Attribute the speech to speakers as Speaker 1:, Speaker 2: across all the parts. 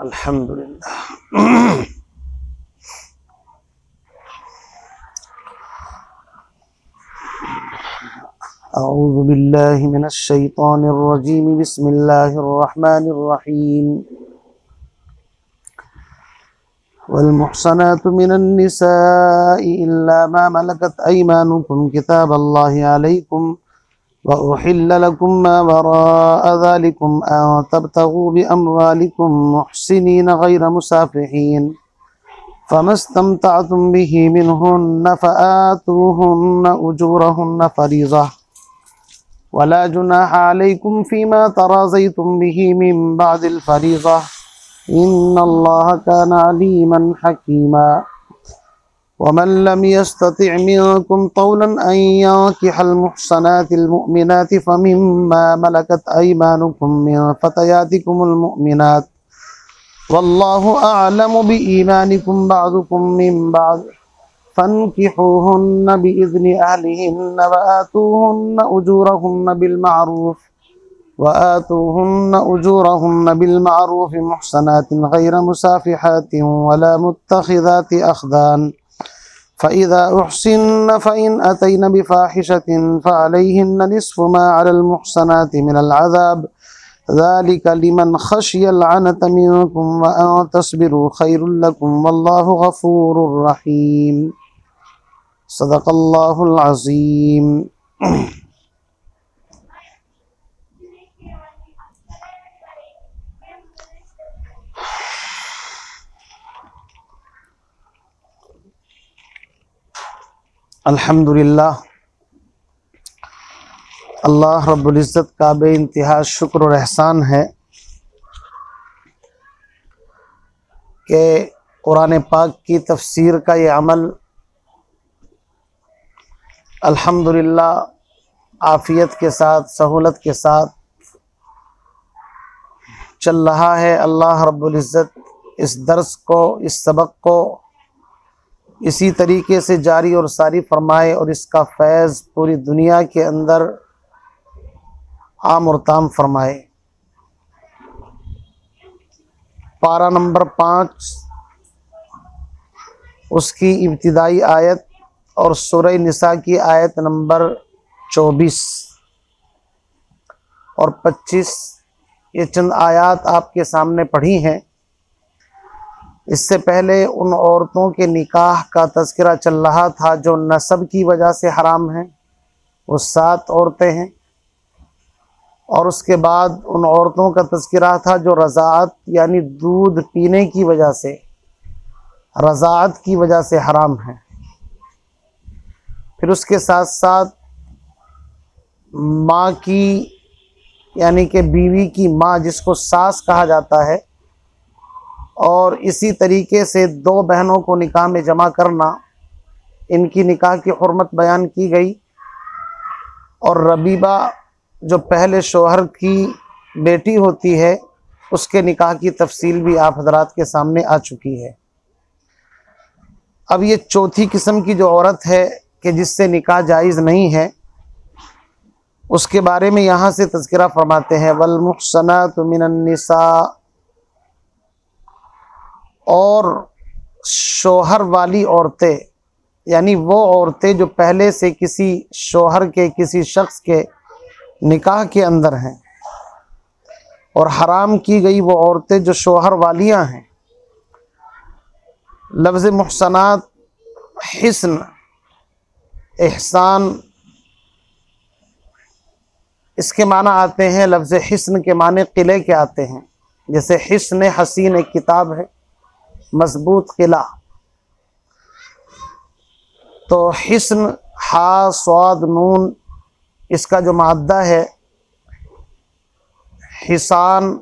Speaker 1: अल्हम्दुलिल्लाह। अऊज़ु बिल्लाहि मिनश शैतानिर रजीम। बिस्मिल्लाहिर रहमानिर रहीम। वल मुहसनातु मिनन निसाइ इल्ला मा मलकत अयमानुकुम किताबल्लाहि अलैकुम व उहिल्ल लकुम मा वराअ ज़ालिकुम अन तब्तगू बिअमवालिकुम मुहसिनीन गैर मुसाफिहीन फमस्तमतअतुम बिही मिनहुन्न फआतूहुन्न उजूरहुन्न फरीज़ा वला जुनाह अलैकुम फीमा तराज़यतुम बिही मिन बअदिल फरीज़ा इन्नल्लाह काना अलीमन हकीमा। वमन लम यस्तति' मिनकुम तौलन अन यंकिहल मुहसनातिल मुअमिनाति फमिम्मा मलकत अयमानुकुम मिन फतयातिकुमुल मुअमिनात वल्लाहु अअलमु बिईमानिकुम बअदुकुम मिन बअद फन्किहुहुन्न बिइज़्नि अहलिहिन्न वआतूहुन्न बिलमारूफ मुहसनातिन गैर मुसाफिहातिन वला मुत्तखिज़ाति अख़दान फ़इज़ा उहसिन्न फ़इन अतैन बिफ़ाहिशतिन फ़अलैहिन्न निस्फ़ु मा अलल मुहसनाति मिनल अज़ाब ज़ालिका लिमन ख़शियल अनत मिनकुम व अन तस्बिरू खैरुल लकुम वल्लाहु गफ़ूरुर रहीम। सदक़ल्लाहुल अज़ीम। अल्हम्दुलिल्लाह। अल्लाह रब्बुल इज़्ज़त का बेइंतहा शुक्र और एहसान है कि कुरान पाक की तफसीर का ये अमल अल्हम्दुलिल्लाह आफ़ियत के साथ, सहूलत के साथ चल रहा है। अल्लाह रब्बुल इज़्ज़त इस दर्स को, इस सबक को इसी तरीके से जारी और सारी फरमाए और इसका फैज़ पूरी दुनिया के अंदर आम और ताम फरमाए। पारा नंबर 5 उसकी इब्तिदाई आयत और सूरह निसा की आयत नंबर 24 और 25 ये चंद आयात आपके सामने पढ़ी हैं। इससे पहले उन औरतों के निकाह का तज़किरा चल रहा था जो नसब की वजह से हराम हैं, वो 7 औरतें हैं। और उसके बाद उन औरतों का तज़किरा था जो रज़ाअत यानी दूध पीने की वजह से, रज़ाअत की वजह से हराम हैं। फिर उसके साथ साथ माँ की यानी कि बीवी की माँ जिसको सास कहा जाता है, और इसी तरीके से 2 बहनों को निकाह में जमा करना, इनकी निकाह की हुर्मत बयान की गई। और रबीबा जो पहले शोहर की बेटी होती है उसके निकाह की तफसील भी आप हजरात के सामने आ चुकी है। अब ये चौथी किस्म की जो औरत है कि जिससे निकाह जायज़ नहीं है, उसके बारे में यहाँ से तज़किरा फरमाते हैं। वल मुहसनातु मिनन निसा, और शोहर वाली औरतें यानी वो औरतें जो पहले से किसी शोहर के, किसी शख्स के निकाह के अंदर हैं, और हराम की गई वो औरतें जो शोहर वालियां हैं। लफ्ज़ मुहसनात हिस्न, एहसान, इसके माना आते हैं। लफ्ज़ हिस्न के माने किले के आते हैं। जैसे हिस्न हसीन एक किताब है, मजबूत किला। तो हिस्न हा स्वाद नून इसका जो माद्दा है हिसान,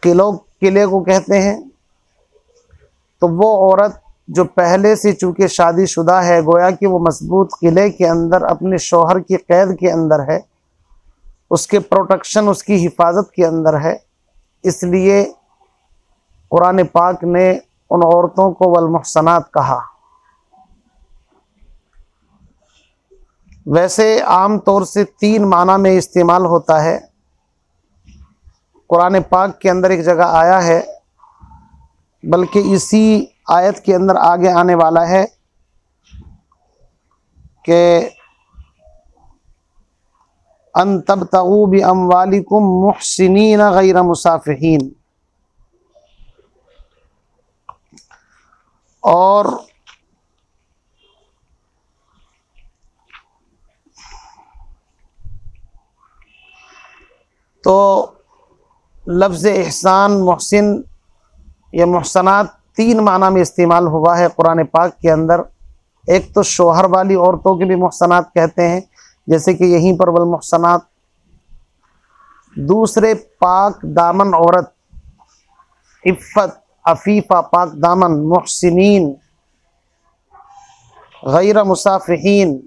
Speaker 1: किले को कहते हैं। तो वो औरत जो पहले से चूँकि शादीशुदा है, गोया कि वो मजबूत किले के अंदर अपने शौहर की कैद के अंदर है, उसके प्रोटेक्शन, उसकी हिफाजत के अंदर है। इसलिए कुरान पाक ने उन औरतों को वल मुहसनात कहा। वैसे आम तौर से 3 माना में इस्तेमाल होता है। कुरान पाक के अंदर एक जगह आया है, बल्कि इसी आयत के अंदर आगे आने वाला है कि अन तबतगू बि अमवालिकुम मुहसिनीन गैर मुसाफिहीन। और तो लफ्ज़ एहसान, मुहसिन या मुहसनात 3 माना में इस्तेमाल हुआ है कुरान पाक के अंदर। एक तो शौहर वाली औरतों के भी मुहसनात कहते हैं, जैसे कि यहीं पर वल मुहसनात। दूसरे पाक दामन औरत, इफ़्फ़त, अफ़ीफ़ा, पाक दामन, मुहसिनीन, गैर मुसाफिहीन।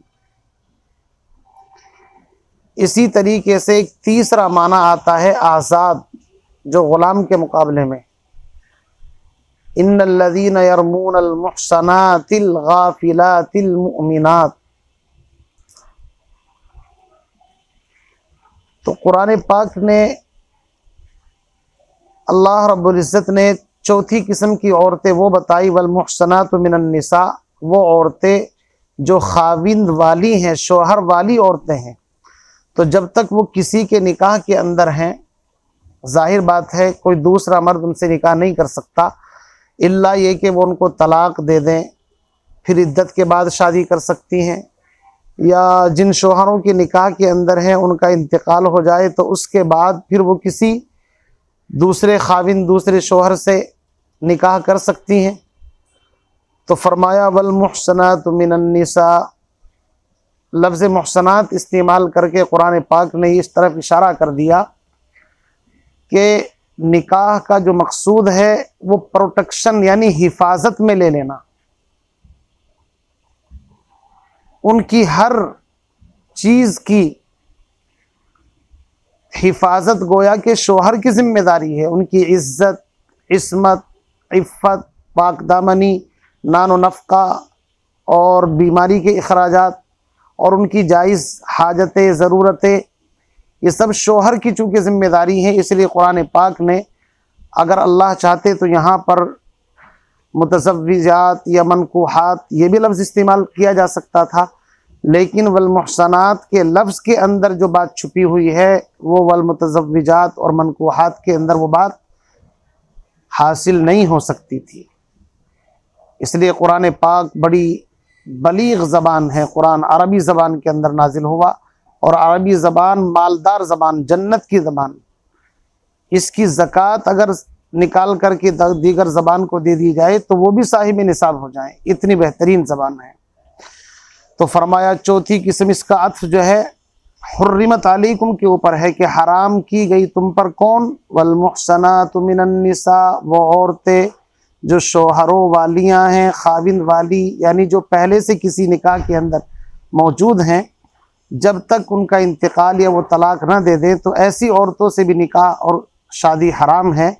Speaker 1: इसी तरीके से एक तीसरा माना आता है आज़ाद, जो ग़ुलाम के मुकाबले में। इन्नल्लज़ीना यरमूनल मुहसनातिल गाफिलातिल मुमिनात। तो कुरान पाक ने, अल्लाह रब्बुल इज़्ज़त ने चौथी किस्म की औरतें वो बताई, वल मुहसनातु मिनन निसा, वो औरतें जो खाविंद वाली हैं, शौहर वाली औरतें हैं। तो जब तक वो किसी के निकाह के अंदर हैं, जाहिर बात है कोई दूसरा मर्द उनसे निकाह नहीं कर सकता, इल्ला ये कि वो उनको तलाक दे दें, फिर इद्दत के बाद शादी कर सकती हैं, या जिन शौहरों के निकाह के अंदर हैं उनका इंतकाल हो जाए तो उसके बाद फिर वो किसी दूसरे खाविन, दूसरे शौहर से निकाह कर सकती हैं। तो फरमाया वल मुहसनातु मिनन निसा। लफ्ज़ मुहसनात इस्तेमाल करके कुरान पाक ने इस तरफ इशारा कर दिया कि निकाह का जो मकसूद है वो प्रोटेक्शन यानी हिफाजत में ले लेना। उनकी हर चीज़ की हिफाजत गोया के शौहर की जिम्मेदारी है। उनकी इज्जत, इस्मत, इफ़्फ़त, पाकदामनी, नानो नफ़्क़ा और बीमारी के अखराजात और उनकी जायज़ हाजतें, ज़रूरतें, ये सब शौहर की चूँकि ज़िम्मेदारी है। इसलिए कुरान पाक ने, अगर अल्लाह चाहते तो यहाँ पर मुतज़व्विजात या मनकूहात ये भी लफ्ज़ इस्तेमाल किया जा सकता था, लेकिन वल मुहसनात के लफ्ज़ के अंदर जो बात छुपी हुई है वो वल मुतज़व्विजात और मनकूहात के अंदर वो बात हासिल नहीं हो सकती थी। इसलिए कुरान पाक बड़ी बलीग़ ज़बान है। कुरान अरबी ज़बान के अंदर नाजिल हुआ और अरबी ज़बान मालदार ज़बान, जन्नत की ज़बान। इसकी ज़कात अगर निकाल करके दीगर ज़बान को दे दी जाए तो वो भी साहिब निसाब हो जाए, इतनी बेहतरीन ज़बान है। तो फरमाया चौथी किस्म इसका अत्फ़ जो है हुर्रिमत अलैकुम के ऊपर है कि हराम की गई तुम पर कौन, वल मुहसनातु मिनन निसा, वो औरतें जो शौहरों वालियाँ हैं, खाविंद वाली, यानी जो पहले से किसी निकाह के अंदर मौजूद हैं, जब तक उनका इंतकाल या वो तलाक ना दे दें तो ऐसी औरतों से भी निकाह और शादी हराम है।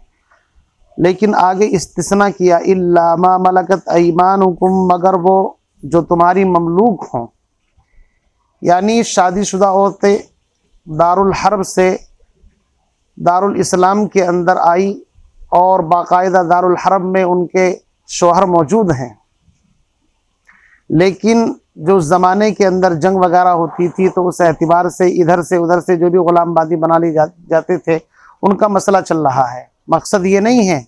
Speaker 1: लेकिन आगे इस्तिस्ना किया, इल्ला मा मलकत ऐमानुकुम, मगर वो जो तुम्हारी ममलूक हों, यानी शादीशुदा औरतें दारुल हर्ब से दारुल इस्लाम के अंदर आई और बाकायदा दारुल हर्ब में उनके शौहर मौजूद हैं, लेकिन जो उस ज़माने के अंदर जंग वगैरह होती थी तो उस एतबार से इधर से उधर से जो भी ग़ुलामबादी बना ली जाते थे उनका मसला चल रहा है। मकसद ये नहीं है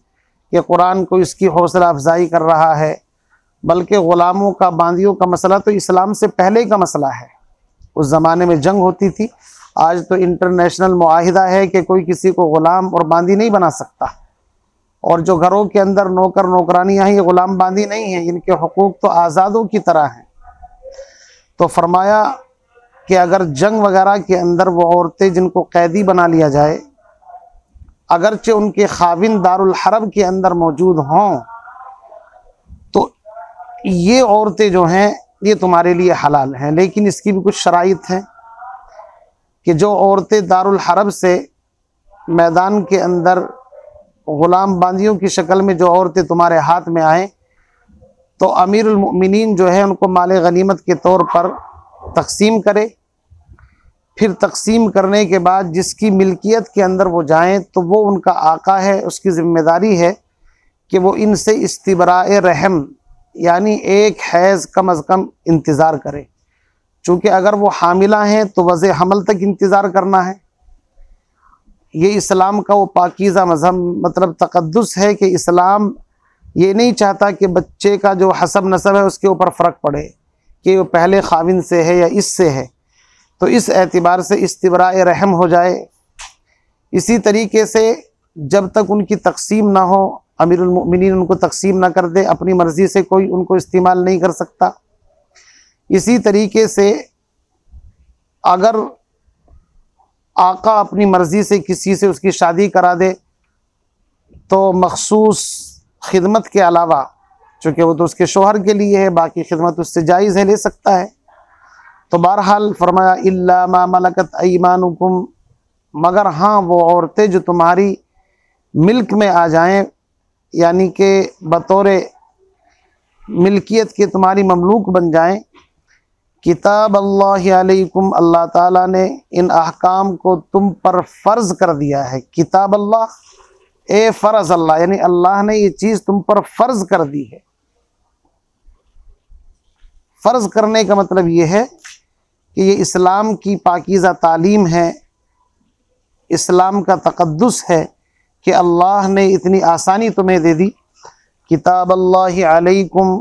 Speaker 1: कि कुरान को इसकी हौसला अफजाई कर रहा है, बल्कि ग़ुलामों का, बांदियों का मसला तो इस्लाम से पहले का मसला है। उस ज़माने में जंग होती थी, आज तो इंटरनेशनल मुआहिदा है कि कोई किसी को ग़ुलाम और बांदी नहीं बना सकता। और जो घरों के अंदर नौकर नौकरानियाँ हैं ये ग़ुलाम बांदी नहीं हैं, इनके हुकूक तो आज़ादों की तरह हैं। तो फरमाया कि अगर जंग वगैरह के अंदर वो औरतें जिनको कैदी बना लिया जाए, अगरचे उनके खाविन दारुल हर्ब के अंदर मौजूद हों, ये औरतें जो हैं ये तुम्हारे लिए हलाल हैं, लेकिन इसकी भी कुछ शराइत हैं कि जो औरतें दारुल हरब से मैदान के अंदर गुलाम बांदियों की शक्ल में जो औरतें तुम्हारे हाथ में आए तो अमीरुल मोमिनीन जो है उनको माल गनीमत के तौर पर तकसीम करे। फिर तकसीम करने के बाद जिसकी मिल्कियत के अंदर वो जाएं तो वो उनका आका है, उसकी ज़िम्मेदारी है कि वो इनसे इस्तिबराए रहम यानी एक हैज़ कम अज़ कम इंतज़ार करे। चूँकि अगर वो हामिला हैं तो वज़े हमल तक इंतज़ार करना है। ये इस्लाम का वो पाकीज़ा मज़हब मतलब तक़द्दुस है कि इस्लाम ये नहीं चाहता कि बच्चे का जो हसब नसब है उसके ऊपर फ़र्क पड़े कि वो पहले खाविन से है या इससे है, तो इस एतबार से इस्तिबराए रहम हो जाए। इसी तरीके से जब तक उनकी तकसीम ना हो, अमीरुल मोमिनीन उनको तकसीम ना कर दे, अपनी मर्ज़ी से कोई उनको इस्तेमाल नहीं कर सकता। इसी तरीके से अगर आका अपनी मर्ज़ी से किसी से उसकी शादी करा दे तो मखसूस खिदमत के अलावा, चूँकि वो तो उसके शोहर के लिए है, बाकी खिदमत उससे जायज़ है, ले सकता है। तो बहरहाल फरमाया इल्ला मा मलकत अयमानुकुम, मगर हाँ वो औरतें जो तुम्हारी मिल्क में आ जाएं यानी कि बतौर मिल्कियत के तुम्हारी ममलूक बन जाएं। किताब अल्लाह अलैकुम, अल्लाह ताला ने इन अहकाम को तुम पर फ़र्ज़ कर दिया है। किताब अल्लाह ए फ़र्ज़ अल्लाह, यानी अल्लाह ने ये चीज़ तुम पर फ़र्ज़ कर दी है। फ़र्ज़ करने का मतलब ये है कि ये इस्लाम की पाकीज़ा तालीम है, इस्लाम का तक़द्दुस है कि अल्लाह ने इतनी आसानी तुम्हें दे दी। किताब अल्लाह अलैकुम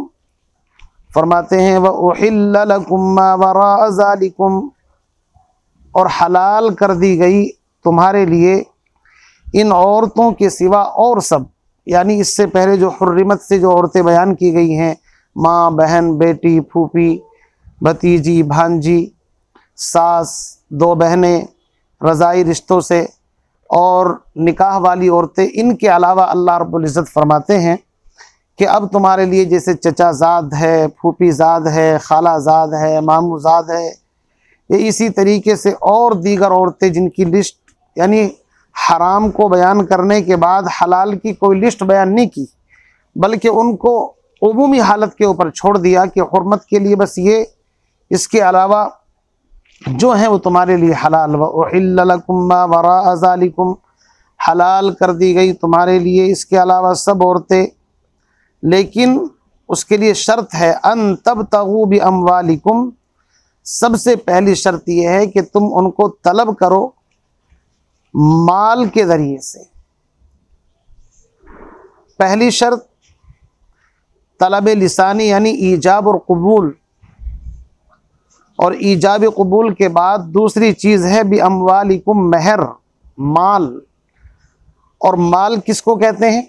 Speaker 1: फरमाते हैं व उहिल्ल लकुम मा वराअ ज़ालिकुम, और हलाल कर दी गई तुम्हारे लिए इन औरतों के सिवा और सब, यानी इससे पहले जो हुर्रिमत से जो औरतें बयान की गई हैं, माँ, बहन, बेटी, फूफी, भतीजी, भांजी, सास, दो बहनें, रज़ाई रिश्तों से और निकाह वाली औरतें, इनके अलावा अल्लाह रब्बुल इज़्ज़त फरमाते हैं कि अब तुम्हारे लिए जैसे चचा ज़ाद है, फूफी ज़ाद है, खाला ज़ाद है, मामू ज़ाद है, ये इसी तरीके से और दीगर औरतें जिनकी लिस्ट, यानी हराम को बयान करने के बाद हलाल की कोई लिस्ट बयान नहीं की, बल्कि उनको उमूमी हालत के ऊपर छोड़ दिया कि हुर्मत के लिए बस ये, इसके अलावा जो है वो तुम्हारे लिए हलाल। व उहिल्ल लकुम मा वराअ ज़ालिकुम, हलाल कर दी गई तुम्हारे लिए इसके अलावा सब औरतें, लेकिन उसके लिए शर्त है अन तबतगू बि अम्वालिकुम, सबसे पहली शर्त यह है कि तुम उनको तलब करो माल के ज़रिए से। पहली शर्त तलब लिसानी यानी ईजाब और कबूल, और ईजाब कबूल के बाद दूसरी चीज़ है बि अम्वालिकुम, महर, माल। और माल किसको कहते हैं?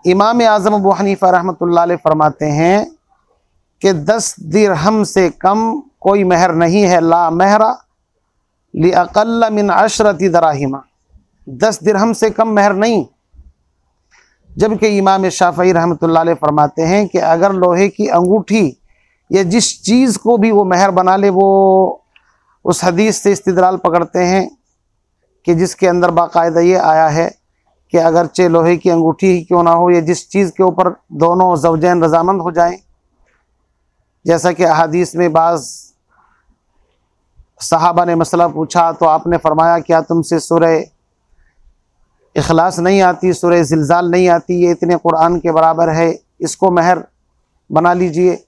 Speaker 1: इमाम आज़म अबू हनीफ़ा रहमतुल्लाह अलैह फरमाते हैं कि 10 दिरहम से कम कोई महर नहीं है। ला महरा लि अक़ल्ल मिन अशरति दराहिमा, 10 दिरहम से कम महर नहीं। जबकि इमाम शाफ़ई रहमतुल्लाह अलैह फरमाते हैं कि अगर लोहे की अंगूठी या जिस चीज़ को भी वो महर बना ले, वो उस हदीस से इस्तिदलाल पकड़ते हैं कि जिसके अंदर बाकायदा ये आया है कि अगरचे लोहे की अंगूठी ही क्यों ना हो, या जिस चीज़ के ऊपर दोनों ज़ौजैन रज़ामंद हो जाएं, जैसा कि अहादीस में बाज़ सहाबा ने मसला पूछा तो आपने फरमाया क्या तुमसे सूरह इखलास नहीं आती, सूरह ज़िलज़ाल नहीं आती, ये इतने कुरान के बराबर है, इसको महर बना लीजिए।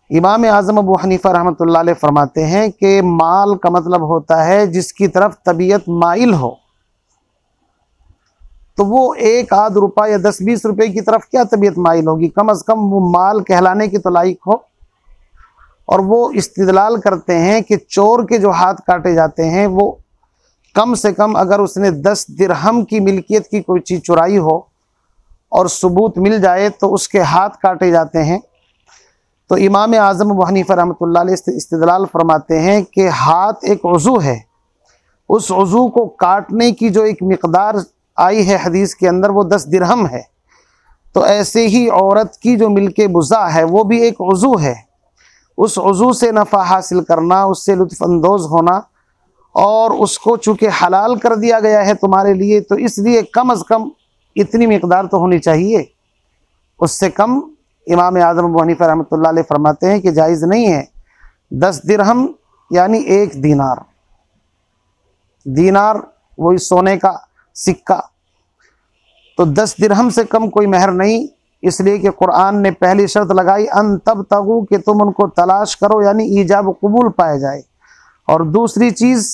Speaker 1: इमाम आज़म अबू हनीफ़ा रहमतुल्लाह अलैह फरमाते हैं कि माल का मतलब होता है जिसकी तरफ तबीयत माइल हो, तो वो 1 आध रुपया या 10-20 रुपये की तरफ क्या तबीयत माइल होगी, कम अज़ कम वो माल कहलाने की तो लायक हो। और वो इस्तिदलाल करते हैं कि चोर के जो हाथ काटे जाते हैं वो कम से कम अगर उसने 10 दिरहम की मिल्कियत की कोई चीज़ चुराई हो और सबूत मिल जाए तो उसके हाथ काटे जाते हैं। तो इमाम आज़म अबू हनीफ़ा रहमतुल्लाह अलैह इस्तिदलाल फरमाते हैं कि हाथ एक उज़ू है, उस उज़ू को काटने की जो एक मिक़दार आई है हदीस के अंदर वो 10 दिरहम है। तो ऐसे ही औरत की जो मिल्के बुज़ा है वो भी एक उज़ू है। उस उज़ू से नफ़ा हासिल करना, उससे लुत्फ़ अंदोज़ होना, और उसको चूँकि हलाल कर दिया गया है तुम्हारे लिए, तो इसलिए कम अज़ कम इतनी मिक़दार तो होनी चाहिए। उससे कम इमाम आज़म अबू हनीफ़ा रहमतुल्लाह अलैह फरमाते हैं कि जायज़ नहीं है। 10 दिरहम यानी 1 दीनार, दीनार वही सोने का सिक्का, तो 10 दिरहम से कम कोई महर नहीं। इसलिए कि कुरान ने पहली शर्त लगाई अन तब तगु, कि तुम उनको तलाश करो, यानी ईजाब कबूल पाया जाए। और दूसरी चीज़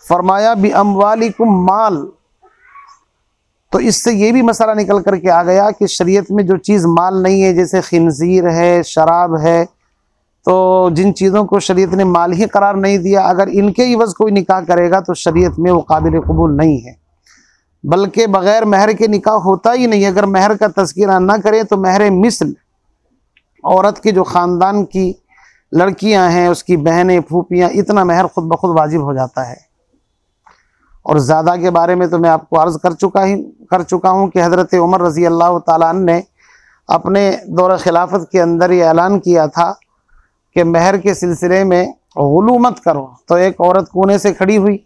Speaker 1: फरमाया बि अम्वालिकुम माल, तो इससे ये भी मसला निकल कर के आ गया कि शरीयत में जो चीज़ माल नहीं है, जैसे खिंजीर है, शराब है, तो जिन चीज़ों को शरीयत ने माल ही करार नहीं दिया, अगर इनके इवज़ कोई निकाह करेगा तो शरीयत में वो काबिल कबूल नहीं है। बल्कि बग़ैर महर के निकाह होता ही नहीं। अगर महर का तज़किरा ना करें तो महर मिस्ल, औरत के जो ख़ानदान की लड़कियां हैं, उसकी बहनें, फूफियाँ, इतना महर खुद ब खुद वाजिब हो जाता है। और ज़्यादा के बारे में तो मैं आपको अर्ज़ कर चुका हूँ कि हज़रत उमर रज़ी अल्लाह ताला अन्हु ने अपने दौर खिलाफत के अंदर ये ऐलान किया था कि महर के सिलसिले में गुलू मत करो। तो एक औरत कोने से खड़ी हुई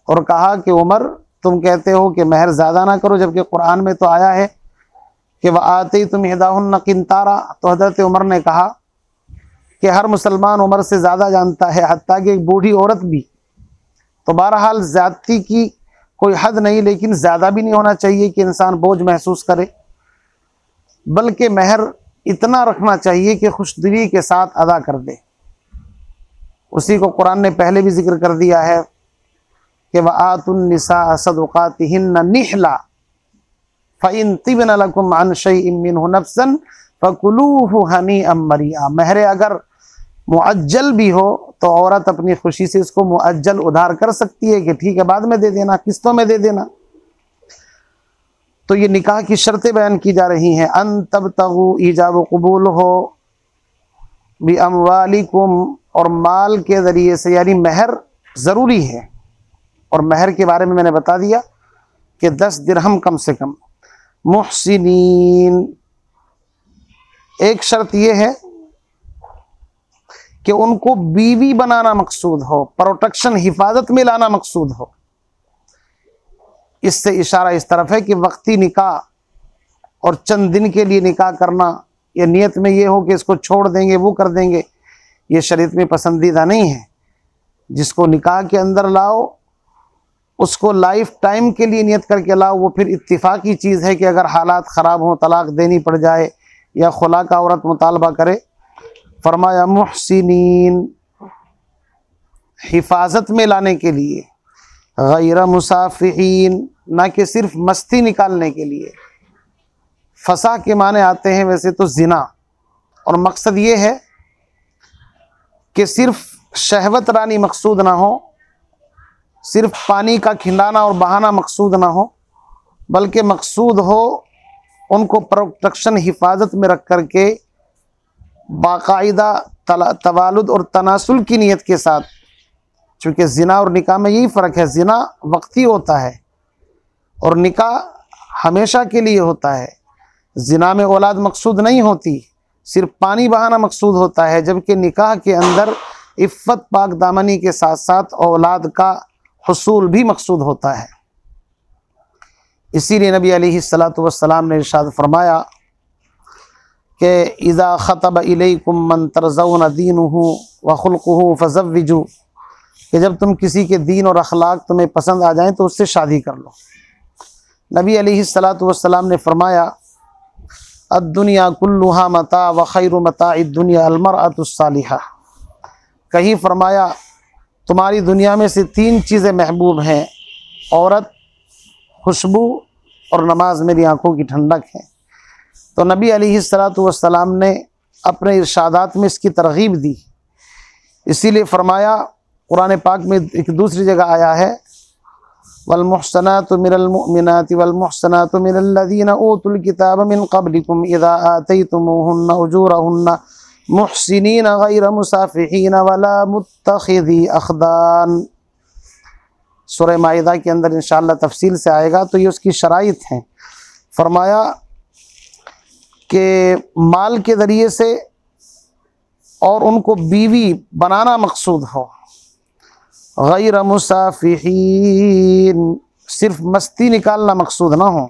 Speaker 1: और कहा कि उमर, तुम कहते हो कि महर ज़्यादा ना करो, जबकि कुरान में तो आया है कि वह आते तुम हिदाहुन्ना किंतारा। तो हज़रत उमर ने कहा कि हर मुसलमान उमर से ज़्यादा जानता है, हत्ता कि एक बूढ़ी औरत भी। तो बहरहाल ज़्यादती की कोई हद नहीं, लेकिन ज़्यादा भी नहीं होना चाहिए कि इंसान बोझ महसूस करे, बल्कि महर इतना रखना चाहिए कि खुशदिली के साथ अदा कर दे। उसी को कुरान ने पहले भी जिक्र कर दिया है कि वआतुन निसा सदक़ातिहिन्न निहला फ़इन तिबन लकुम अन शैइन मिन्हु नफ्सन फ़कुलूहु हनीअम मरिया। महर अगर मुअज्जल भी हो तो औरत अपनी खुशी से इसको मुअज्जल उधार कर सकती है कि ठीक है बाद में दे देना, किस्तों में दे देना। तो ये निकाह की शर्तें बयान की जा रही हैं। अन तब तगु ईजाब कबूल हो बि अम्वालिकुम, और माल के ज़रिए से, यानी महर ज़रूरी है। और महर के बारे में मैंने बता दिया कि 10 दिरहम कम से कम। मुहसिनीन, एक शर्त यह है कि उनको बीवी बनाना मकसूद हो, प्रोटेक्शन, हिफाजत में लाना मकसूद हो। इससे इशारा इस तरफ है कि वक्ती निकाह और चंद दिन के लिए निकाह करना, ये नियत में ये हो कि इसको छोड़ देंगे, वो कर देंगे, ये शरीयत में पसंदीदा नहीं है। जिसको निकाह के अंदर लाओ उसको लाइफ टाइम के लिए नियत करके लाओ। वो फिर इत्तिफाकी चीज़ है कि अगर हालात ख़राब हों, तलाक देनी पड़ जाए या खुला का औरत मुतालबा करे। फरमाया मुहसिनीन, हिफाजत में लाने के लिए, गैर मुसाफिहीन, ना कि सिर्फ मस्ती निकालने के लिए। फसा के माने आते हैं वैसे तो ज़िना, और मकसद ये है कि सिर्फ शहवत रानी मकसूद ना हो, सिर्फ पानी का खिंडाना और बहाना मकसूद ना हो, बल्कि मकसूद हो उनको प्रोटेक्शन, हिफाजत में रख कर के बाकायदा तवालुद और तनासुल की नीयत के साथ। चूँकि ज़िना और निकाह में यही फ़र्क है, ज़िना वक्ती होता है और निकाह हमेशा के लिए होता है। ज़िना में औलाद मकसूद नहीं होती, सिर्फ पानी बहाना मकसूद होता है, जबकि निकाह के अंदर इफ़्फ़त, पाक दामनी के साथ साथ औलाद का हुसूल भी मकसूद होता है। इसीलिए नबी अलैहिस्सलातु वस्सलाम ने इरशाद फरमाया कि इज़ा ख़तब इलैकुम मन तरज़ौन दीनुहु व खुल्क़ुहु फ़ज़व्विजू, कि जब तुम किसी के दीन और अखलाक तुम्हें पसंद आ जाएं तो उससे शादी कर लो। नबी अलैहिस्सलातु वस्सलाम ने फरमाया अद्दुनिया कुल्लुहा मता व खैरु मताइद दुनिया अलमरअतुस सालिहा। कहीं फरमाया तुम्हारी दुनिया में से 3 चीज़ें महबूब हैं, औरत, खुशबू और नमाज मेरी आँखों की ठंडक है। तो नबी अलैहिस्सलातु वस्सलाम ने अपने इरशादात में इसकी तरगीब दी। इसीलिए फरमाया, कुरान पाक में एक दूसरी जगह आया है, वल मुहसनातु मिनल मुमिनाति वल मुहसनातु मिनल लज़ीना ऊतुल किताब मिन क़ब्लिकुम इज़ा आतैतुमूहुन्ना उजूरहुन्ना मुहसिनीन गैर मुसाफिहीन वला मुत्तखिज़ी अख़दान। सूरह माइदा के अंदर इंशाअल्लाह तफसील से आएगा। तो ये उसकी शराइत हैं। फरमाया कि माल के ज़रिए से और उनको बीवी बनाना मकसूद हो। गैर मुसाफिहीन, सिर्फ मस्ती निकालना मकसूद ना हो।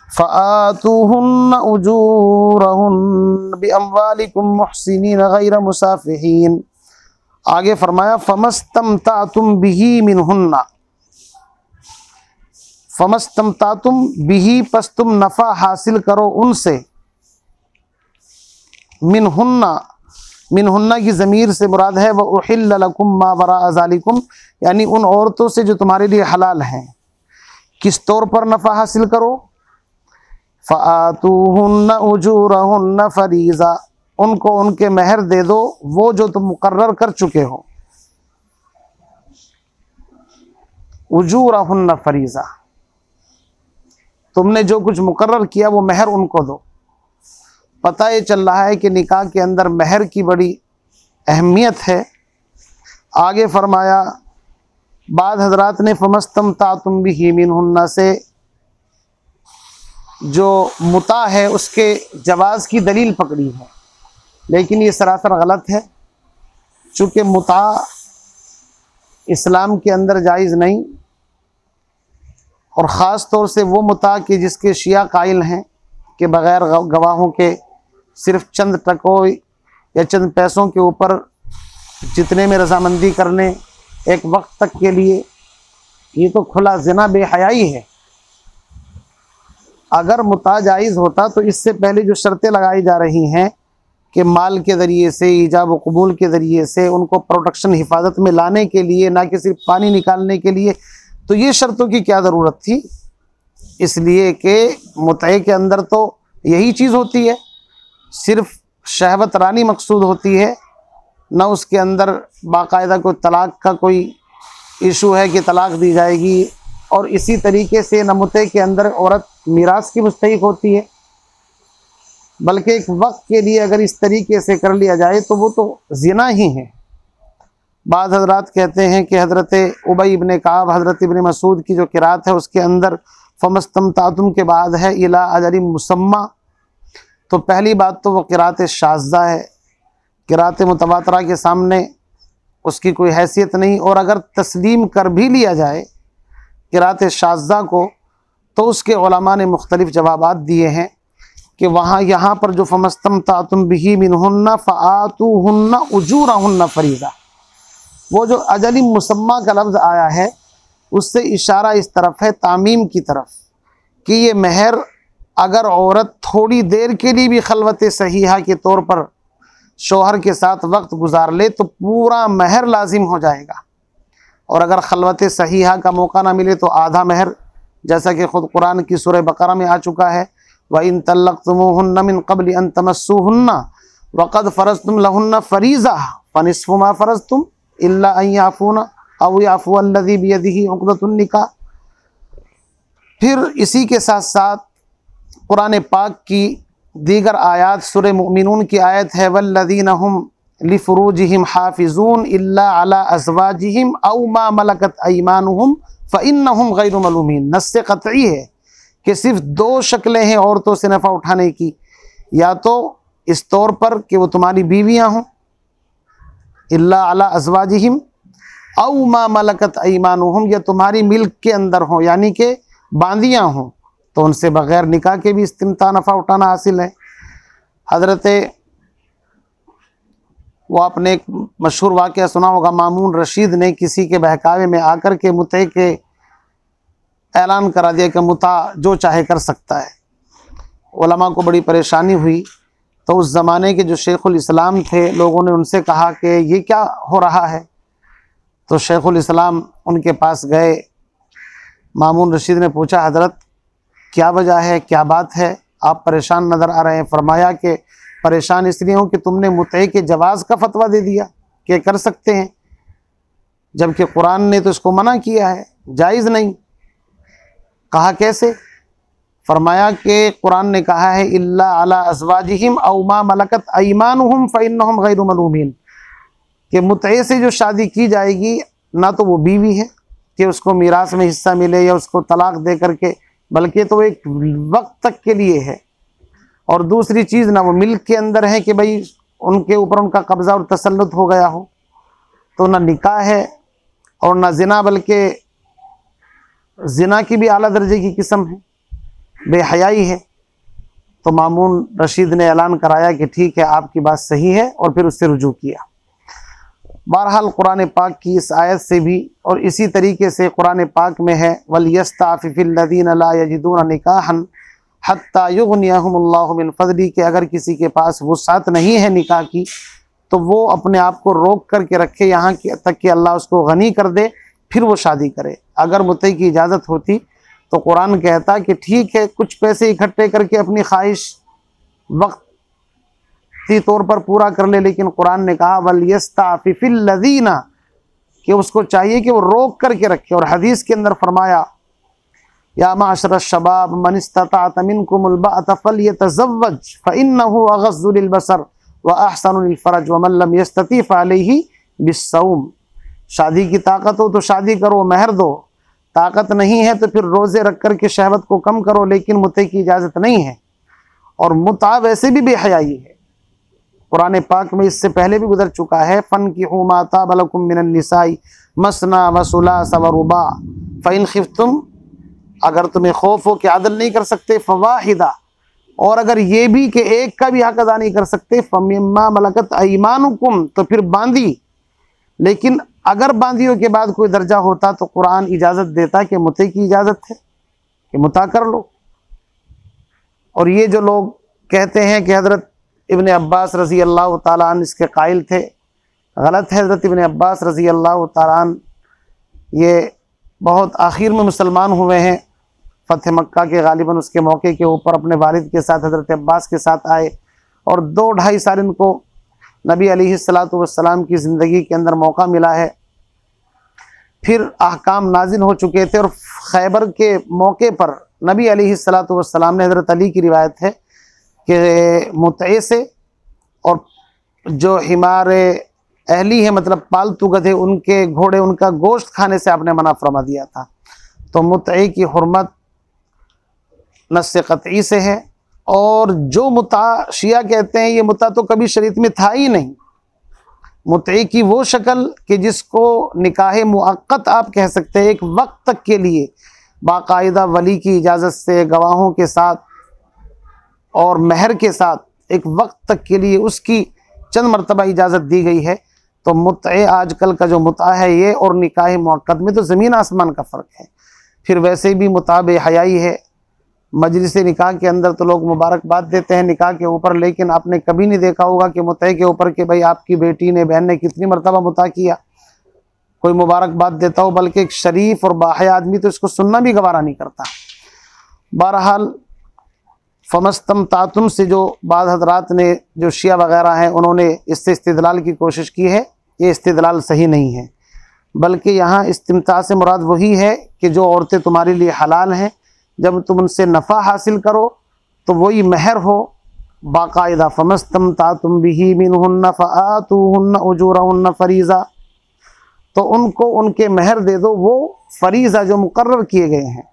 Speaker 1: फ़आतूहुन्न उजूरहुन्न बिअम्वालिकुम मुहसिनीन गैर मुसाफिहीन। आगे फरमाया फमस्तमतातुम बिही मिनहुन्ना, फमस्तमतातुम बिही, पस तुम नफ़ा हासिल करो उनसे। मिनहुन्ना, मिनहुन्ना की ज़मीर से मुराद है वह उहिल्ल लकुम मा वराअ ज़ालिकुम, यानी उन औरतों से जो तुम्हारे लिए हलाल हैं। किस तौर पर नफ़ा हासिल करो? फ़आतूहुन्न उजूरहुन्न फ़रीज़ा, उनको उनके महर दे दो वो जो तुम मुकर्रर कर चुके हो। उजूरहुन्न फ़रीज़ा, तुमने जो कुछ मुकर्रर किया वो महर उनको दो। पता ये चल रहा है कि निकाह के अंदर महर की बड़ी अहमियत है। आगे फरमाया बाद हजरात ने फमस्तमतातुम बिही मिनहुन्ना से जो मुता है उसके जवाज़ की दलील पकड़ी है, लेकिन ये सरासर गलत है। चूँकि मुता इस्लाम के अंदर जायज़ नहीं, और ख़ास तौर से वो मुता कि जिसके शिया कायल हैं कि बग़ैर गवाहों के सिर्फ चंद टकों या चंद पैसों के ऊपर जितने में रजामंदी करने एक वक्त तक के लिए, ये तो खुला ज़िना बेहयाई है। अगर मुता जायज़ होता तो इससे पहले जो शर्तें लगाई जा रही हैं कि माल के ज़रिए से, ईजाब व कबूल के ज़रिए से उनको प्रोटेक्शन हिफाजत में लाने के लिए, ना कि सिर्फ पानी निकालने के लिए, तो ये शर्तों की क्या ज़रूरत थी? इसलिए कि मुतए के अंदर तो यही चीज़ होती है, सिर्फ शहवत रानी मकसूद होती है, न उसके अंदर बाकायदा कोई तलाक़ का कोई इशू है कि तलाक़ दी जाएगी। और इसी तरीके से न मुतए के अंदर औरत मीरास की मुस्तहिक होती है, बल्कि एक वक्त के लिए अगर इस तरीके से कर लिया जाए तो वो तो ज़िना ही है। बाद हजरात कहते हैं कि हज़रत उबई इब्न काब, हज़रत इब्न मसूद की जो किरात है उसके अंदर फमस्तमतातुम के बाद है इला अजल मुसम्मा, तो पहली बात तो वो किरात शाज़ा है, किरात मुतवातरा के सामने उसकी कोई हैसियत नहीं। और अगर तस्लीम कर भी लिया जाए किरात शाज़ा को, तो उसके उलमा ने मुख्तलिफ़ जवाबात दिए हैं कि वहाँ यहाँ पर जो फमस्तमतातुम बिही मिनहुन्ना फ़आतूहुन्ना उजूरहुन्ना फ़रीज़ा, वो जो अजली मुसम्मा का लफ्ज़ आया है उससे इशारा इस तरफ है, तामीम की तरफ, कि ये महर अगर औरत थोड़ी देर के लिए भी खलवत सहीहा के तौर पर शौहर के साथ वक्त गुजार ले तो पूरा महर लाजिम हो जाएगा। और अगर खलवत सहीहा का मौका ना मिले तो आधा महर, जैसा कि ख़ुद कुरान की सूरह बकरा में आ चुका है, व इन तल्लक़्तुमूहुन्ना मिन क़ब्ल अन तमस्सूहुन्ना वक़द फ़रज़्तुम लहुन्ना फ़रीज़ा फ़निस्फ़ु मा फ़रज़्तुम इल्ला अन याफ़ूना औ याफ़ू अल्लज़ी बियदिही उक़दतुन निकाह। फिर इसी के साथ साथ कुरान पाक की दीगर आयात, सूरह मुमिनून की आयत है वल्लज़ीना हुम लिफ़ुरूजिहिम हाफ़िज़ून इल्ला अला अज़वाजिहिम औ मा मलकत अयमानुहुम फ़इन्नहुम गैरु मलूमीन। नस्से क़तई है कि सिर्फ दो शक्लें हैं औरतों से नफ़ा उठाने की, या तो इस तौर पर कि वो तुम्हारी बीवियाँ हों, इल्ला अला अज़वाजिहिम, औ मा मलकत अयमानुहुम, या तुम्हारी मिल्क के अंदर हों यानी कि बांदियाँ हों, तो उनसे बग़ैर निकाह के भी इस्तिमता नफ़ा उठाना हासिल है। हज़रत वो आपने एक मशहूर वाक़या सुना होगा, मामून रशीद ने किसी के बहकावे में आकर के मुतए के ऐलान करा दिया कि मुता जो चाहे कर सकता है। उलमा को बड़ी परेशानी हुई, तो उस ज़माने के जो शेखुल इस्लाम थे, लोगों ने उनसे कहा कि ये क्या हो रहा है। तो शेखुल इस्लाम उनके पास गए, मामून रशीद ने पूछा हज़रत क्या वजह है, क्या बात है, आप परेशान नज़र आ रहे हैं। फरमाया कि परेशान इसलिए हूँ कि तुमने मुतए के जवाज़ का फतवा दे दिया कि कर सकते हैं, जबकि कुरान ने तो इसको मना किया है, जायज़ नहीं। कहा कैसे? फरमाया कि कुरान ने कहा है इल्ला अला अज़वाजिहिम औ मा मलकत अयमानुहुम फ़इन्नहुम गैरु मलूमीन, कि मुतए से जो शादी की जाएगी ना तो वो बीवी है कि उसको मीरास में हिस्सा मिले या उसको तलाक़ दे करके बल्कि तो एक वक्त तक के लिए है। और दूसरी चीज़ ना वो मिल्क के अंदर है कि भाई उनके ऊपर उनका कब्ज़ा और तसल्लुत हो गया हो, तो ना निकाह है और ना जिना, बल्कि जिना की भी आला दर्जे की किस्म है, बेहयाई है। तो मामून रशीद ने ऐलान कराया कि ठीक है, आपकी बात सही है, और फिर उससे रुजू किया। बहरहाल कुरान पाक की इस आयत से भी और इसी तरीके से कुरान पाक में है वलियस्ताफिफिल्लज़ीना ला यजिदूना निकाहन हत्ता युगनियहुमुल्लाहु मिन फज़ली, कि अगर किसी के पास वुसात नहीं है निकाह की तो वो अपने आप को रोक करके रखे यहाँ तक कि अल्लाह उसको गनी कर दे, फिर वो शादी करे। अगर मुतई की इजाज़त होती तो कुरान कहता कि ठीक है, कुछ पैसे इकट्ठे करके अपनी ख्वाहिश वक्ती तौर पर पूरा कर ले, लेकिन कुरान ने कहा वलियस्ताफिफिल्लज़ीना, कि उसको चाहिए कि वो रोक करके रखे। और हदीस के अंदर फरमाया या माशरश-शबाब मन इस्तताअ मिनकुमुल बाअत फल्यतज़व्वज फ़इन्नहु अग़ज़्ज़ु लिलबसर व अहसनु लिलफ़रज व मन लम यस्तति फ़अलैहि बिस्सौम। शादी की ताकत हो तो शादी करो, महर दो, ताकत नहीं है तो फिर रोज़े रख कर के शहवत को कम करो, लेकिन मुते की इजाज़त नहीं है। और मुता वैसे भी बेहयाई है, कुरान पाक में इससे पहले भी गुजर चुका है फ़न्किहू मा ताब लकुम मिनन निसाई मसना व सुलास व रुबा फ़इन खिफ्तुम, अगर तुम्हें खौफ हो कि आदल नहीं कर सकते फ़वाहिदा, और अगर ये भी कि एक का भी हक अदा नहीं कर सकते फ़मिम्मा मलकत अयमानुकुम, तो फिर बांदी। लेकिन अगर बांदियों के बाद कोई दर्जा होता तो कुरान इजाज़त देता कि मुते की इजाज़त है कि मुता कर लो। और ये जो लोग कहते हैं कि हज़रत इब्ने अब्बास रज़ी अल्लाह ताला अन्हु इसके कायल थे, गलत है। हज़रत इब्ने अब्बास रज़ी अल्लाह ताला अन्हु ये बहुत आखिर में मुसलमान हुए हैं, फ़तह मक्का के गालिबन उसके मौके के ऊपर अपने वालिद के साथ हज़रत अब्बास के साथ आए, और 2-2.5 साल इनको नबी अलैहिस्सलातु वस्सलाम की ज़िंदगी के अंदर मौका मिला है। फिर अहकाम नाजिल हो चुके थे, और खैबर के मौके पर नबी अलैहिस्सलातु वस्सलाम ने, हज़रत अली की रिवायत है कि मुतए से और जो हिमार अहली है मतलब पालतू गधे, उनके घोड़े, उनका गोश्त खाने से आपने मना फरमा दिया था। तो मुतए की हुर्मत नस्से क़तई से है। और जो मुता शिया कहते हैं, ये मुता तो कभी शरीयत में था ही नहीं। मुतई की वो शक्ल कि जिसको निकाह मुअक्कत आप कह सकते हैं, एक वक्त तक के लिए बाकायदा वली की इजाज़त से, गवाहों के साथ और महर के साथ एक वक्त तक के लिए उसकी चंद मरतबा इजाज़त दी गई है। तो मुतए आजकल का जो मुता है ये और निकाह मुअक्कत में तो ज़मीन आसमान का फ़र्क है। फिर वैसे भी मुता बेहयाई है। मजलिस निकाह के अंदर तो लोग मुबारकबाद देते हैं निकाह के ऊपर, लेकिन आपने कभी नहीं देखा होगा कि मुतए के ऊपर कि भाई आपकी बेटी ने, बहन ने कितनी मरतबा मुता किया, कोई मुबारकबाद देता हो। बल्कि एक शरीफ और बाहया आदमी तो इसको सुनना भी गवारा नहीं करता। बहरहाल फ़मस्तमतातुम से जो बाद हजरात ने, जो शिया वगैरह हैं, उन्होंने इससे इस्तिदलाल की कोशिश की है, ये इस्तिदलाल सही नहीं है। बल्कि यहाँ इस्तिमता से मुराद वही है कि जो औरतें तुम्हारे लिए हलाल हैं, जब तुम उनसे नफ़ा हासिल करो तो वही महर हो बाकायदा। फ़मस्तमतातुम बिही मिनहुन्ना फ़आतूहुन्ना उजूरहुन्ना फ़रीज़ा, तो उनको उनके महर दे दो, वो फ़रीज़ा जो मुकर्रर किए गए हैं।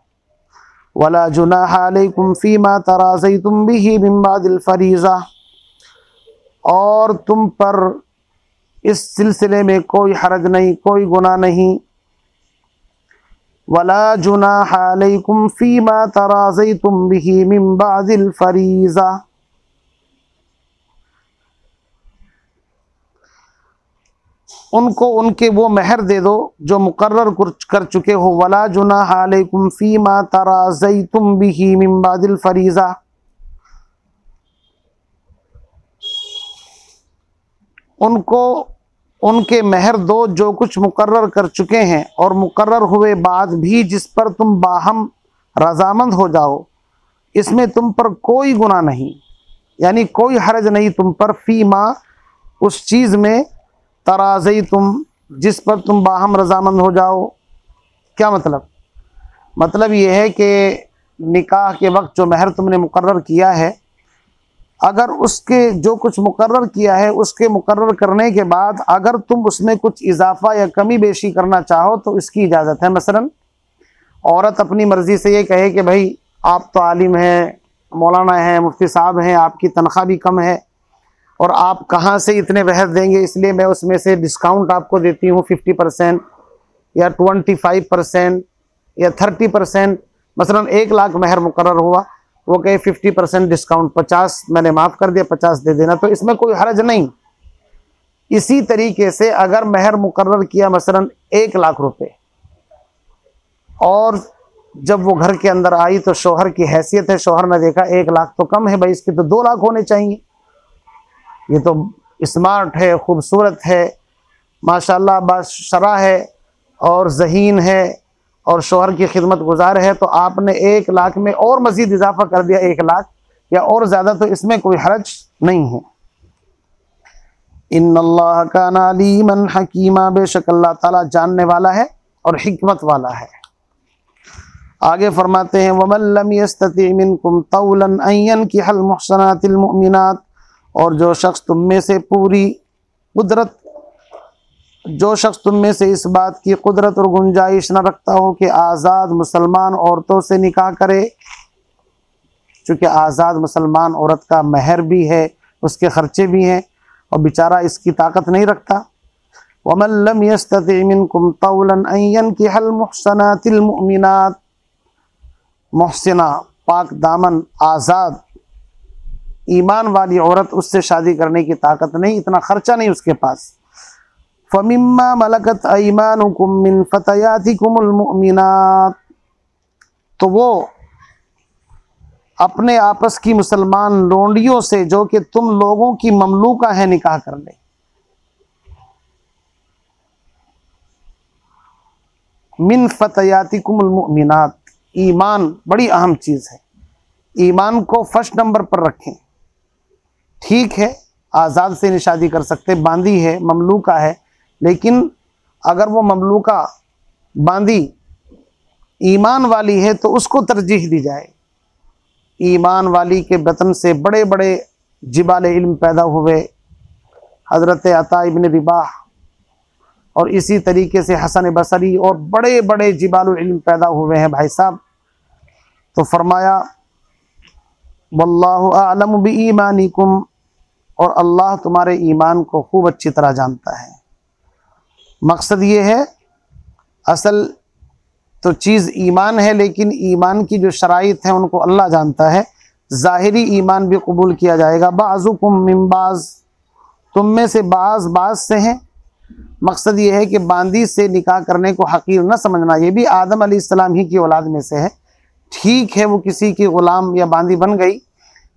Speaker 1: वला जुनाहा अलैकुम फ़ीमा तराज़यतुम बिही मिन बादिल फ़रीज़ा, और तुम पर इस सिलसिले में कोई हरज नहीं, कोई गुनाह नहीं। वला जुनाहा अलैकुम फ़ीमा तराज़यतुम बिही मिन बादिल फ़रीज़ा, उनको उनके वो महर दे दो जो मुकर्रर कर चुके हो। वला जुनाहा अलैकुम फ़ीमा तराज़यतुम बिही मिन बादिल फ़रीज़ा, उनको उनके महर दो जो कुछ मुकर्रर कर चुके हैं, और मुकर्रर हुए बाद भी जिस पर तुम बाहम रजामंद हो जाओ, इसमें तुम पर कोई गुनाह नहीं, यानी कोई हरज नहीं तुम पर। फ़ीमा उस चीज़ में, तराज़ई तुम जिस पर तुम बाहम रजामंद हो जाओ। क्या मतलब? मतलब ये है कि निकाह के वक्त जो महर तुमने मुकर्रर किया है, अगर उसके जो कुछ मुकर्रर किया है उसके मुकर्रर करने के बाद अगर तुम उसमें कुछ इजाफा या कमी बेशी करना चाहो तो इसकी इजाज़त है। मसलन औरत अपनी मर्ज़ी से ये कहे कि भाई आप तो आलिम हैं, मौलाना हैं, मुफ्ती साहब हैं, आपकी तनख्वाह भी कम है और आप कहाँ से इतने बहस देंगे, इसलिए मैं उसमें से डिस्काउंट आपको देती हूँ 50% या 25% या 30%। मसलन 1 लाख महर मुकर्रर हुआ, वो कहे 50% डिस्काउंट, 50 मैंने माफ़ कर दिया, 50 दे देना, तो इसमें कोई हर्ज नहीं। इसी तरीके से अगर महर मुकर्रर किया मसलन 1 लाख रुपए और जब वो घर के अंदर आई तो शौहर की हैसियत है, शौहर ने देखा 1 लाख तो कम है भाई, इसके तो 2 लाख होने चाहिए, ये तो स्मार्ट है, खूबसूरत है, माशाल्लाह बाशरा है और ज़हीन है और शौहर की खिदमत गुजार है, तो आपने 1 लाख में और मज़ीद इजाफा कर दिया 1 लाख या और ज़्यादा, तो इसमें कोई हर्ज नहीं है। इन्नल्लाह काना अलीमन हकीमा, बेशक अल्लाह ताला जानने वाला है और हिकमत वाला है। आगे फरमाते हैं वमन लम यस्तति मिनकुम तौलन अन यनकिहल मुहसनातिल मुमिनात, और जो शख्स तुम में से इस बात की कुदरत और गुंजाइश न रखता हो कि आज़ाद मुसलमान औरतों से निकाह करे, चूँकि आज़ाद मुसलमान औरत का महर भी है, उसके खर्चे भी हैं और बेचारा इसकी ताकत नहीं रखता। वमन लम यस्तति मिनकुम तौलन अन यनकिहल मुहसनातिल मुमिनात, मोहसिना पाक दामन आज़ाद ईमान वाली औरत, उससे शादी करने की ताकत नहीं, इतना खर्चा नहीं उसके पास। फ़मिम्मा मलकत अयमानुकुम मिन फ़तयातिकुमुल मुमिनात, तो वो अपने आपस की मुसलमान लोंडियों से जो कि तुम लोगों की ममलूका है निकाह कर ले। मिन फ़तयातिकुमुल मुमिनात, ईमान बड़ी अहम चीज़ है, ईमान को फर्स्ट नंबर पर रखें। ठीक है आज़ाद से नहीं शादी कर सकते, बांदी है, ममलूका है, लेकिन अगर वो ममलूका बांदी ईमान वाली है तो उसको तरजीह दी जाए। ईमान वाली के बतन से बड़े बड़े जिबाल इल्म पैदा हुए, हज़रत अता इब्न रिबाह और इसी तरीके से हसन बसरी और बड़े बड़े जिबाल इल्म पैदा हुए हैं भाई साहब। तो फरमाया वल्लाहु आलम बिईमानिकुम, और अल्लाह तुम्हारे ईमान को खूब अच्छी तरह जानता है। मकसद ये है, असल तो चीज़ ईमान है, लेकिन ईमान की जो शराइत हैं उनको अल्लाह जानता है। ज़ाहिरी ईमान भी कबूल किया जाएगा। बाज़ुकुम मिन बाज़, तुम में से बाज़ से हैं। मकसद ये है कि बांदी से निकाह करने को हकीर न समझना, ये भी आदम अलैहिस्सलाम ही की औलाद में से है। ठीक है वो किसी की ग़ुलाम या बांदी बन गई,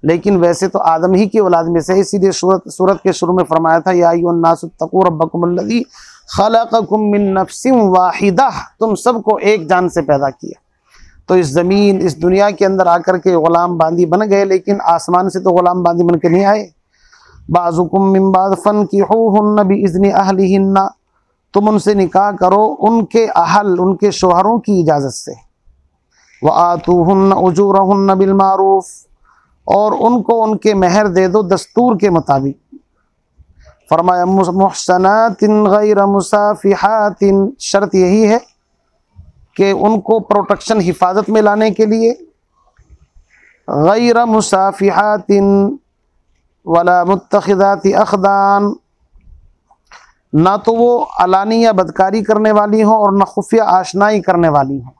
Speaker 1: लेकिन वैसे तो आदम ही की औलाद में से है। इसीलिए सूरत के शुरू में फरमाया था या अय्युहन्नासु तक़ू रब्बकुमुल्लज़ी खलक़कुम मिन नफ्सिन वाहिदा, तुम सबको एक जान से पैदा किया। तो इस ज़मीन इस दुनिया के अंदर आकर के ग़ुलाम बांदी बन गए, लेकिन आसमान से तो ग़ुलाम बांदी बन के नहीं आए। बाज़ुकुम मिन बाज़ फ़न्किहूहुन्ना बिइज़्नि अहलिहिन्ना, तुम उनसे निकाह करो उनके अहल उनके शोहरों की इजाज़त से। व आतूहुन्ना उजूरहुन्ना बिल मारूफ़, और उनको उनके महर दे दो दस्तूर के मुताबिक। फरमाया मुहसनातिन गैर मुसाफिहातिन, शर्त यही है कि उनको प्रोटेक्शन हिफाजत में लाने के लिए गैर मुसाफिहातिन वला मुत्तखिदाति अखदान, ना तो वो अलानिया बदकारी करने वाली हों और न खुफिया आशनाई करने वाली हों।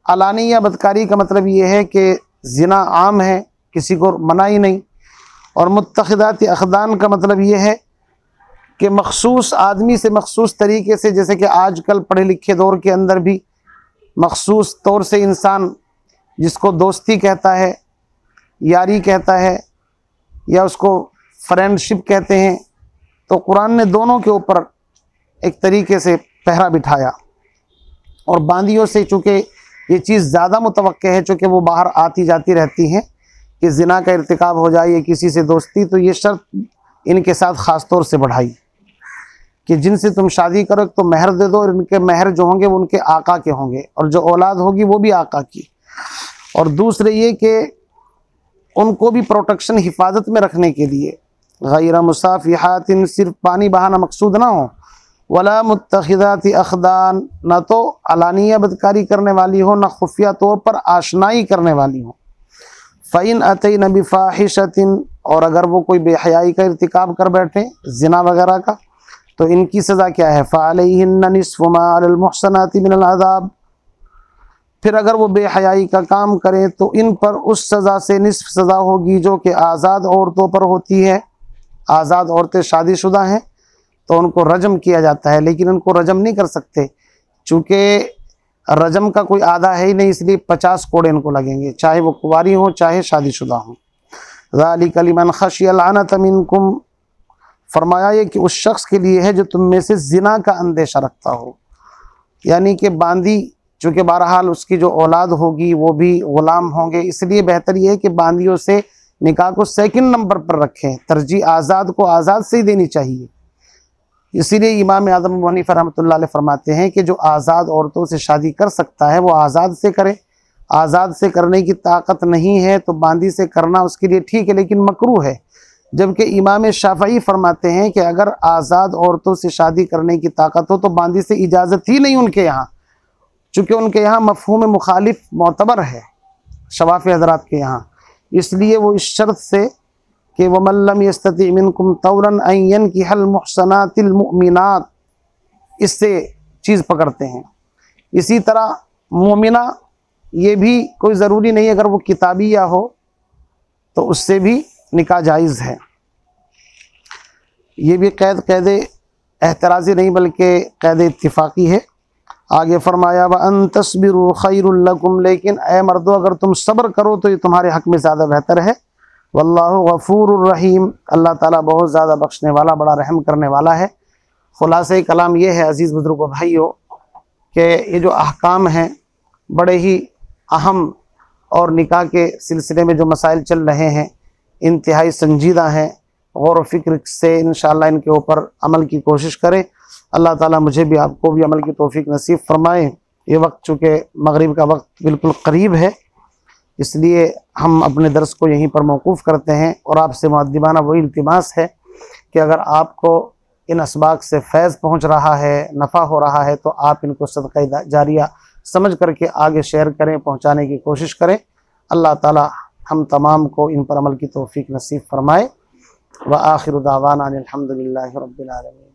Speaker 1: अलानिया बदकारी का मतलब ये है कि ज़िना आम है, किसी को मना ही नहीं, और मुत्तखिदाति अखदान का मतलब ये है कि मखसूस आदमी से मखसूस तरीके से, जैसे कि आजकल पढ़े लिखे दौर के अंदर भी मखसूस तौर से इंसान जिसको दोस्ती कहता है, यारी कहता है या उसको फ्रेंडशिप कहते हैं, तो कुरान ने दोनों के ऊपर एक तरीके से पहरा बिठाया। और बांदियों से चूँकि ये चीज़ ज़्यादा मुतवक्के है, चूँकि वो बाहर आती जाती रहती हैं कि ज़िना का इर्तिकाब हो जाए या किसी से दोस्ती, तो ये शर्त इनके साथ ख़ास तौर से बढ़ाई कि जिनसे तुम शादी करो तो महर दे दो, और इनके महर जो होंगे वो उनके आका के होंगे और जो औलाद होगी वो भी आका की। और दूसरे ये कि उनको भी प्रोटेक्शन हिफाजत में रखने के लिए गैर मुसाफिहातिन, सिर्फ पानी बहाना मकसूद ना हो, वला मुत्तखिदाति अखदान, न तो अलानिया बदकारी करने वाली हो, न खुफिया तौर पर आशनाई करने वाली हो। फ़इन अतैन बिफ़ाहिशतिन, और अगर वो कोई बेहयाई का इर्तिकाब कर बैठे, जिना वगैरह का, तो इनकी सज़ा क्या है? फ़अलैहिन्ना निस्फ़ु मा अलल मुहसनाति मिनल अज़ाब, फिर अगर वो बेहयाई का काम करें तो इन पर उस सज़ा से निस्फ सज़ा होगी जो कि आज़ाद औरतों पर होती है। आज़ाद औरतें शादीशुदा हैं तो उनको रजम किया जाता है, लेकिन उनको रजम नहीं कर सकते, चूँकि रजम का कोई आधा है ही नहीं, इसलिए 50 कोड़े इनको लगेंगे, चाहे वो कुंवारी हो चाहे शादीशुदा हो। ज़ालिका लिमन खशियल अनत मिनकुम, फरमाया ये कि उस शख्स के लिए है जो तुम में से जिना का अंदेशा रखता हो। यानी कि बांदी, चूँकि बहरहाल उसकी जो औलाद होगी वो भी ग़ुलाम होंगे, इसलिए बेहतर ये है कि बांदियों से निकाह को सेकंड नंबर पर रखें, तरजीह आज़ाद को आज़ाद से ही देनी चाहिए। इसीलिए इमाम आज़म अबू हनीफा रहमतुल्लाह अलैह फरमाते हैं कि जो आज़ाद औरतों से शादी कर सकता है वो आज़ाद से करे, आज़ाद से करने की ताकत नहीं है तो बांदी से करना उसके लिए ठीक है, लेकिन मकरूह है। जबकि इमाम शाफ़ई फरमाते हैं कि अगर आज़ाद औरतों से शादी करने की ताकत हो तो बांदी से इजाज़त ही नहीं उनके यहाँ, चूँकि उनके यहाँ मफ़हूम मुखालिफ मोतबर है शवाफ़ी हज़रात के यहाँ, इसलिए वो इस शर्त से कि वमन लम यस्तति मिनकुम तौलन अन यनकिहल मुहसनातिल मुमिनात, इससे चीज़ पकड़ते हैं। इसी तरह मोमिना, ये भी कोई ज़रूरी नहीं, अगर वो किताबिया हो तो उससे भी निकाह जायज़ है। ये भी क़ैद एहतराज़ी नहीं बल्कि क़ैद इत्तिफ़ाक़ी है। आगे फरमाया व अन तस्बिरु खैरुल लकुम, लेकिन ए मर्दो अगर तुम सब्र करो तो ये तुम्हारे हक़ में ज़्यादा बेहतर है। वल्लाहु गफ़ूरुर रहीम, अल्लाह ताला बहुत ज़्यादा बख्शने वाला, बड़ा रहम करने वाला है। ख़ुलासे कलाम ये है अज़ीज़ बुज़ुर्गों भाइयों कि ये जो अहकाम हैं बड़े ही अहम, और निकाह के सिलसिले में जो मसाइल चल रहे हैं इंतहाई संजीदा हैं। गौर व फ़िक्र से इंशाअल्लाह इनके ऊपर अमल की कोशिश करें। अल्लाह ताला मुझे भी आपको भी अमल की तौफ़ीक नसीब फ़रमाए। ये वक्त चूँकि मगरिब का वक्त बिल्कुल करीब है, इसलिए हम अपने दर्स को यहीं पर मौकूफ़ करते हैं, और आपसे मुअद्दिबाना वही इल्तिमास है कि अगर आपको इन असबाक से फैज़ पहुँच रहा है, नफ़ा हो रहा है, तो आप इनको सदक़ा जारिया समझ करके आगे शेयर करें, पहुँचाने की कोशिश करें। अल्लाह ताला हम तमाम को इन पर अमल की तौफ़ीक नसीब फ़रमाए। व आखिरु दावाना अनिल हम्दुलिल्लाहि रब्बिल आलमीन।